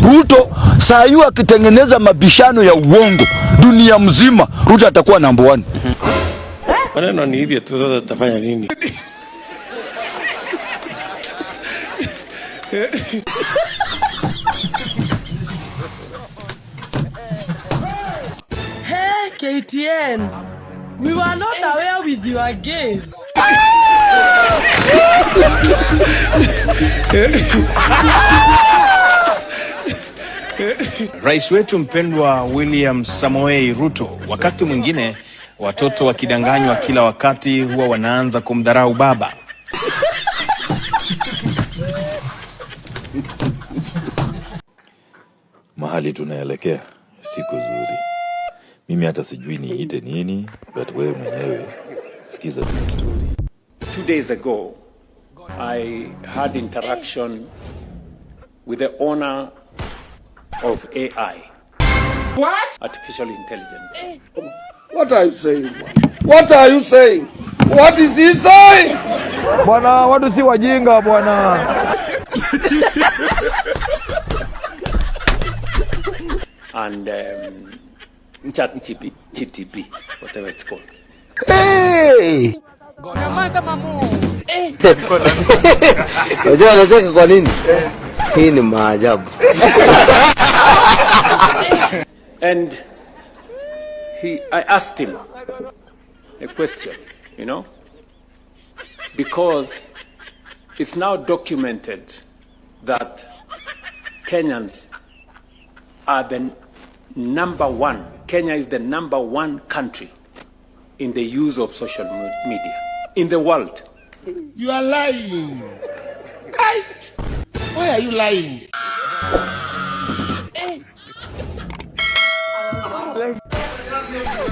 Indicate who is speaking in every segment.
Speaker 1: Ruto saa hiyo akitengeneza mabishano ya uongo dunia mzima, Ruto atakuwa number 1.
Speaker 2: Maneno ni hivyo tu, sasa tutafanya nini?
Speaker 3: Hey KTN, we were not aware with you again.
Speaker 4: Rais wetu mpendwa William Samoei Ruto, wakati mwingine watoto wakidanganywa kila wakati huwa wanaanza kumdharau baba.
Speaker 5: Mahali tunaelekea siku nzuri. Mimi hata sijui niite nini, but wewe mwenyewe sikiza tu story.
Speaker 2: 2 days ago, I had interaction with the owner of AI.
Speaker 6: What?
Speaker 2: Artificial intelligence.
Speaker 1: What are you saying? What are you saying? What is he saying?
Speaker 7: Bwana, watu si wajinga bwana.
Speaker 2: And ChatGPT, whatever it's called.
Speaker 7: Hey!
Speaker 3: Nyamaza mamu.
Speaker 7: Unajua anacheka kwa nini? Hii ni maajabu.
Speaker 2: And I asked him a question, you know, because it's now documented that Kenyans are the number 1. Kenya is the number 1 country in the use of social media in the world.
Speaker 6: You are lying. Why are you lying?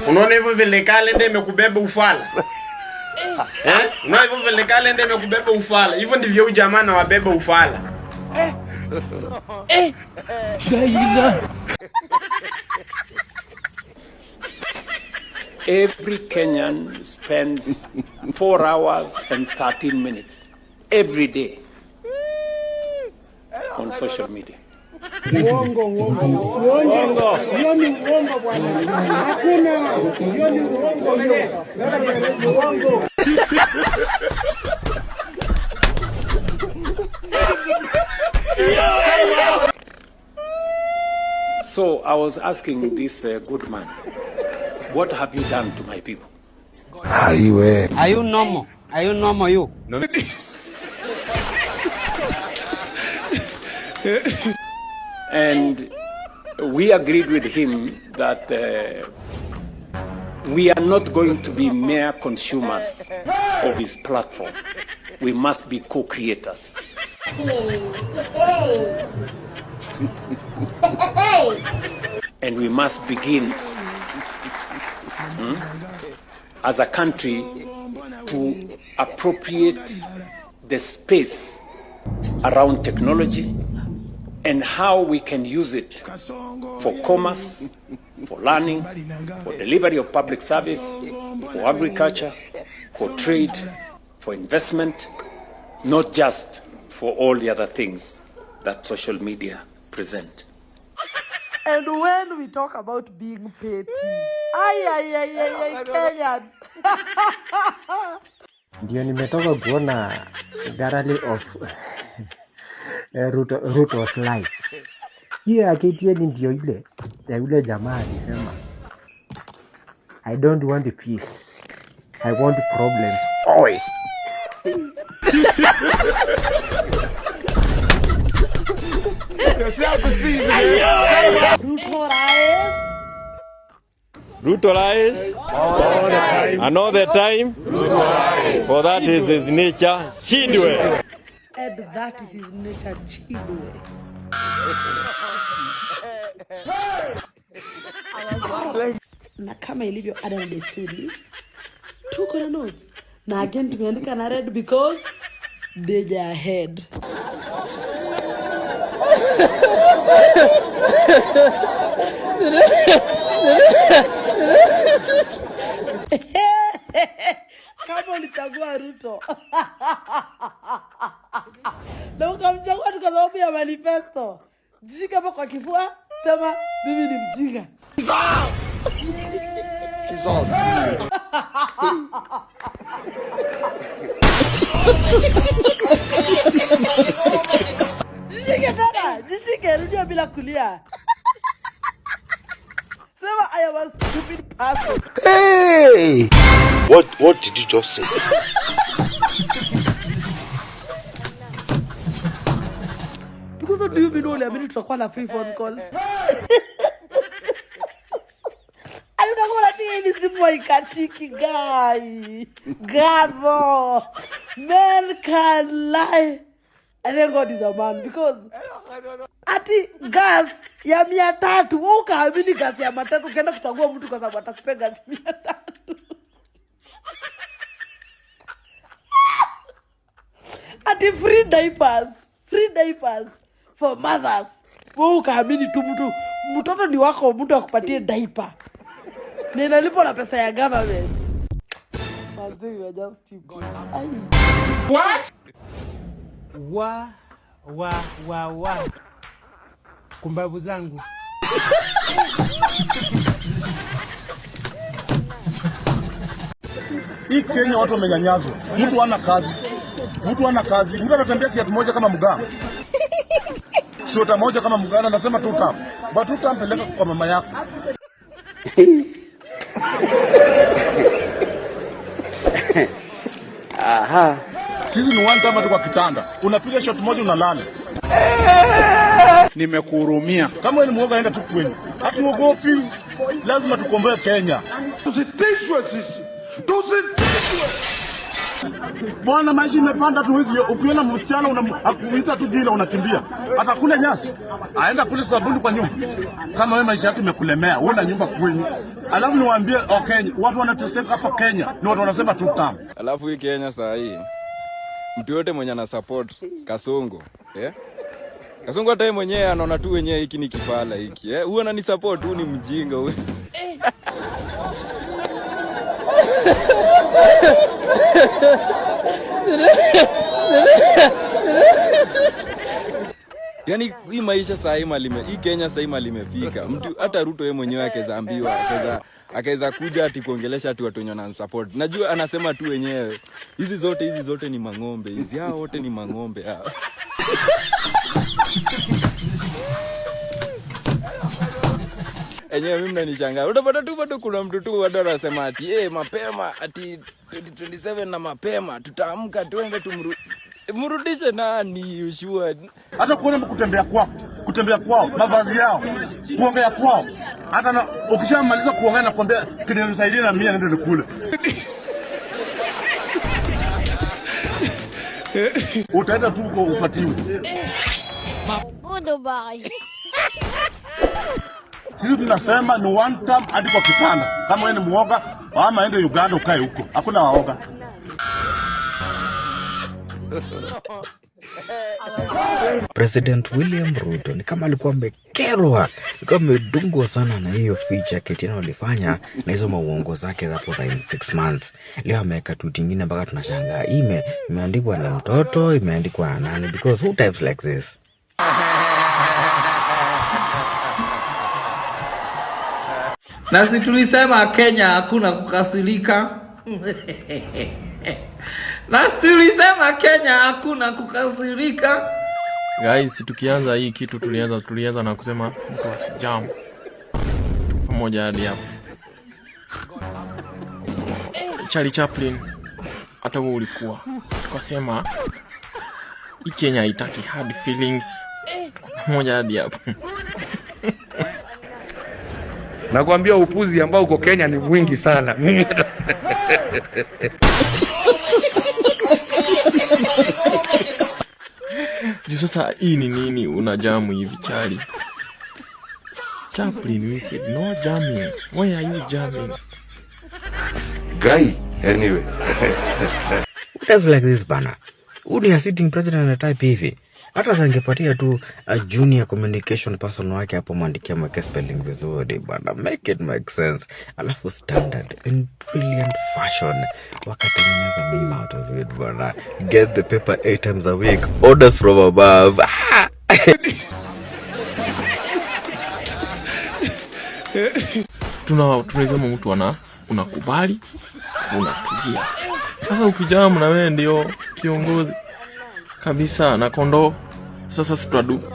Speaker 8: Unaona hivyo vile kalenda imekubeba ufala. Unaona hivyo vile kalenda imekubeba ufala. Hivyo ndivyo huyu jamaa na wabeba ufala.
Speaker 2: Every Kenyan spends 4 hours and 13 minutes every day on social media.
Speaker 6: Uongo. Hiyo ni uongo bwana. Hakuna. Hiyo ni uongo.
Speaker 2: So I was asking this good man, what have you done to my people?
Speaker 3: Are you normal? Are you normal, you? No.
Speaker 2: And we agreed with him that we are not going to be mere consumers of his platform. We must be co-creators. And we must begin as a country to appropriate the space around technology and how we can use it for commerce, for learning, for delivery of public service, for agriculture, for trade, for investment, not just for all the other things that social media present.
Speaker 3: And when we talk about being petty, Kenyan.
Speaker 9: Ndio nimetoka kuona gallery of Ruto's lies. Hiyo ya KTN ndio ile ya yule jamaa alisema, I don't want peace, I want problems always.
Speaker 2: Ruto lies all the time. Another time. Ruto lies. For that is his nature. Chidwe.
Speaker 3: And that is his nature, Chidwe. Na kama ilivyo ada na desturi, tuko na notes. Na again tumeandika na red because they are ahead. Kama ulichagua Ruto na ukamchagua kwa sababu ya manifesto, Jishike hapo kwa kifua, sema mimi ni mjinga. Jishike tena, jishike, rudia bila kulia. Sema I am a stupid person.
Speaker 7: Hey! What did you just say?
Speaker 3: Because what do you mean only a minute tutakuwa na free phone calls? Ayunakuwa ni simu haikatiki guy. Gavo. Men can lie. I thank God is a man because ati gas ya 300 wewe ukaamini gas ya 300 ukaenda kuchagua mtu kwa sababu atakupa gas 300. Ati free diapers for mothers. Wewe ukaamini tu mtoto ni wako, mtu akupatie diaper. Na inalipo na pesa ya government. You are just stupid.
Speaker 6: What?
Speaker 9: Wa. Kumbavu zangu.
Speaker 1: Hii Kenya watu wamenyanyazwa. Mtu hana kazi. Mtu anatembea kiatu moja kama mganga. Shota moja kama mganga, anasema tutam. But tutampeleka kwa mama yako.
Speaker 7: Aha.
Speaker 1: Sisi ni one time tu kwa kitanda. Unapiga shot moja unalala.
Speaker 6: Nimekuhurumia.
Speaker 1: Kama wewe ni mwoga, enda tu kwenye. Hatuogopi. Lazima tukomboe Kenya. Tusitishwe sisi. Bwana, maisha imepanda tu hivi. Ukiona msichana unamuita tu jina unakimbia. Atakule nyasi. Aenda kule sabuni kwa nyumba. Kama wewe maisha yako imekulemea, wewe na nyumba kwenyu. Alafu niwaambie Kenya, watu wanateseka hapa Kenya. Ni watu wanasema tutam.
Speaker 10: Alafu hii Kenya saa hii mtu yote mwenye ana support Kasongo, Kasongo hata yeye mwenyewe anaona tu wenyewe hiki ni kifala hiki, huyo anani support, huyu ni mjinga huyu. Yaani hii maisha saa hii hii Kenya saa hii limefika. Mtu hata Ruto yeye mwenyewe akezaambiwa, akaweza kuja ati kuongelesha ati watu wenye na support. Najua anasema tu wenyewe hizi zote ni mang'ombe. Hizi hao wote ni mang'ombe hao. Enyewe mimi mnanishangaa. Utapata tu bado kuna mtu tu bado anasema ati mapema ati 2027 na mapema tutaamka tuende mrudishe nani ushua.
Speaker 1: Hata kuona kutembea kwao, mavazi yao, kuongea kwao. Hata ukishamaliza kuongea na kuambia kinisaidie na mimi nende nikule. Utaenda tu uko upatiwe.
Speaker 11: Mabudo bai.
Speaker 1: Sisi tunasema ni one time hadi kwa kitanda. Kama wewe ni muoga, ama ende Uganda ukae huko. Hakuna waoga.
Speaker 12: President William Ruto ni kama alikuwa amekerwa, alikuwa amedungwa sana na hiyo feature Ketina walifanya na hizo mauongo zake hapo za 6 months. Leo ameweka tweet nyingine mpaka tunashangaa. Imeandikwa na mtoto, imeandikwa na nani? Because who types like this?
Speaker 6: Na si tulisema Kenya hakuna kukasirika. Na tulisema Kenya hakuna kukasirika.
Speaker 13: Guys, tukianza hii kitu tulianza na kusema mtu asijam. Pamoja hadi hapo. Charlie Chaplin hata wewe ulikuwa. Tukasema hii Kenya haitaki hard feelings. Pamoja hadi hapo.
Speaker 6: Nakwambia upuzi ambao uko Kenya ni mwingi sana.
Speaker 13: Juu sasa hii ni nini unajamu hivi Charlie? Chaplin, we said no jamming. Why are you jamming?
Speaker 12: Guy, anyway. What like this bana? Uni a sitting president at type hivi. Hata sangepatia tu a junior communication person wake hapo mwandikia mweke spelling vizuri bana. Make it make sense. Alafu standard in brilliant fashion. Wakatengeneza meme out of it bana. Get the paper 8 times a week. Orders from above.
Speaker 13: tunasema mtu unakubali unatulia. Sasa ukijamu na wewe ndio kiongozi kabisa na kondoo, sasa sitadu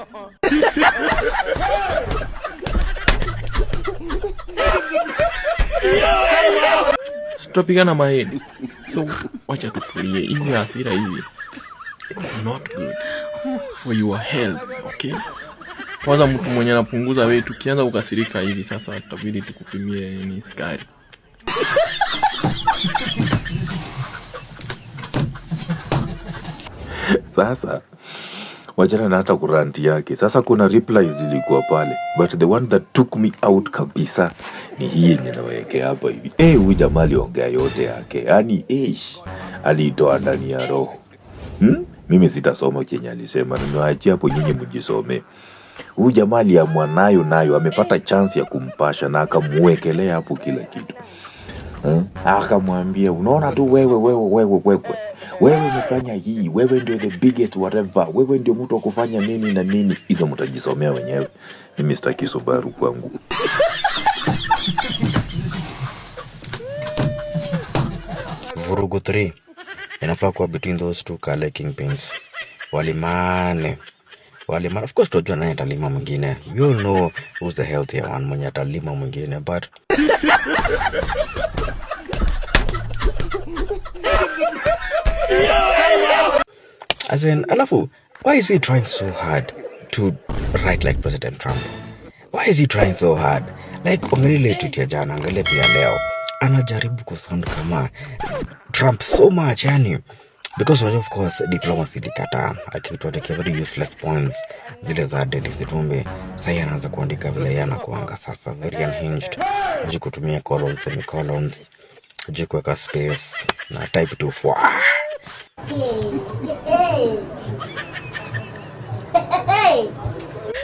Speaker 13: tutapigana mahedi. So wacha tutulie, hizi hasira hizi, it's not good for your health, okay? Kwanza mtu mwenye anapunguza weight, ukianza kukasirika hivi sasa tutabidi tukupimie ni sukari.
Speaker 5: Sasa wajana na hata kuranti yake. Sasa kuna replies zilikuwa pale, but the one that took me out kabisa ni hii yenye nawekea hapa hivi. Huyu jamaa aliongea yote yake, yani aliitoa ndani ya roho. Mimi sitasoma kenye alisema, nimewaachia hapo nyinyi mjisome. Huyu jamaa aliamua nayo amepata chance ya kumpasha na akamuwekelea hapo kila kitu. Akamwambia, unaona tu wewe umefanya hii, wewe ndio the biggest whatever, wewe ndio mtu wa kufanya nini na nini. Hizo mtajisomea wenyewe, mimi sitaki Subaru kwangu.
Speaker 12: Vurugu 3 inafaa kuwa between those two Kale kingpins. Walimane, of course tunajua nani atalima mwingine. You know who's the healthier one, mwenye atalima mwingine, but as in, alafu, why is he trying so hard to write like President Trump? Why is he trying so hard? Like, umelile tweet ya jana, angalia pia leo. Anajaribu kusound kama Trump so much, yani. Because of course, diplomacy likata. Akituandikia very useless points. Zile za Dennis Itumbi. Sasa anaanza kuandika vile yana kuanga sasa. Very unhinged. Hajui kutumia colons, semicolons. Hajui kuweka space. Na type tu fwa.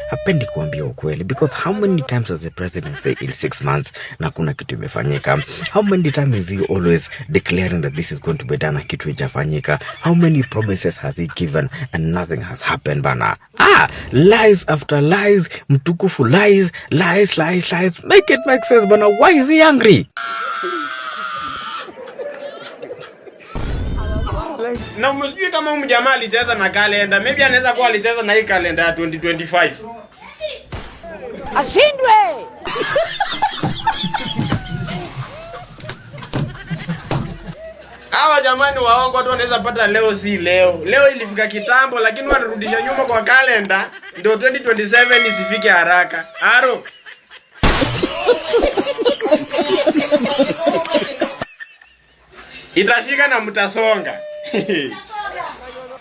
Speaker 12: Hapendi kuambia ukweli, because how many times has the president say in 6 months na kuna kitu imefanyika? How many times is he always declaring that this is going to be done na kitu ijafanyika? How many promises has he given and nothing has happened bana? Lies after lies, mtukufu lies. Make it make sense bana. Why is he angry?
Speaker 8: Na msijui kama huyu jamaa alicheza na kalenda. Maybe anaweza kuwa alicheza na hii kalenda ya 2025.
Speaker 3: Ashindwe!
Speaker 8: Hawa jamani waongo, watu wanaweza pata leo si leo. Leo ilifika kitambo, lakini wanarudisha nyuma kwa kalenda ndio 2027 isifike haraka. Aro. Itafika na mtasonga.